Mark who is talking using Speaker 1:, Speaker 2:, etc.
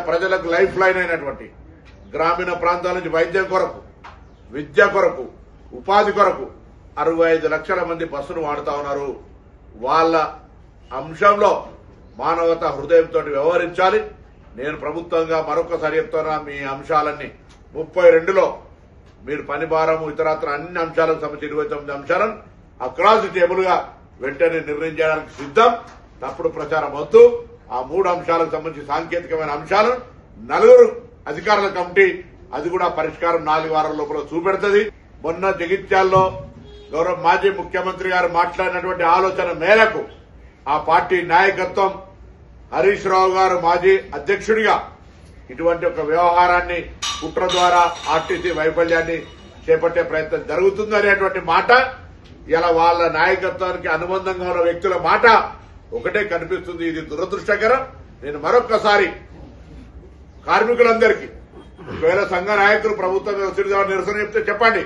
Speaker 1: ప్రజలకు life line అయినటువంటి గ్రామీణ ప్రాంతాల నుంచి వైద్యం కొరకు, విద్య కొరకు, ఉపాధి కొరకు 65 లక్షల మంది బస్సును వాడుతా ఉన్నారు. వాళ్ళ అంశంలో మానవతా హృదయంతో వ్యవహరించాలి. నేను ప్రభుత్వంగా మరొకసారి చెప్తున్నా, మీ అంశాలన్నీ 32లో మీరు పని భారము ఇతరత్ర అన్ని అంశాలకు సంబంధించి 29 అంశాలను అక్రాస్ ది టేబుల్ గా వెంటనే నిర్ణయం చేయడానికి సిద్ధం. తప్పుడు ప్రచారం వద్దు. ఆ 3 అంశాలకు సంబంధించి సాంకేతికమైన అంశాలను 4 అధికారుల కమిటీ అది కూడా పరిష్కారం 4 వారాల లోపల చూపెడుతుంది. మొన్న జగిత్యాల్లో గౌరవ మాజీ ముఖ్యమంత్రి గారు మాట్లాడినటువంటి ఆలోచన మేరకు ఆ పార్టీ నాయకత్వం హరీష్ రావు గారు మాజీ అధ్యక్షుడిగా ఇటువంటి ఒక వ్యవహారాన్ని కుట్ర ద్వారా ఆర్టీసీ వైఫల్యాన్ని చేపట్టే ప్రయత్నం జరుగుతుంది అనేటువంటి మాట ఇలా వాళ్ళ నాయకత్వానికి అనుబంధంగా ఉన్న వ్యక్తుల మాట ఒకటే కనిపిస్తుంది. ఇది దురదృష్టకరం. నేను మరొక్కసారి కార్మికులందరికీ, ఒకవేళ సంఘ నాయకులు ప్రభుత్వం నిరసన చెప్తే చెప్పండి.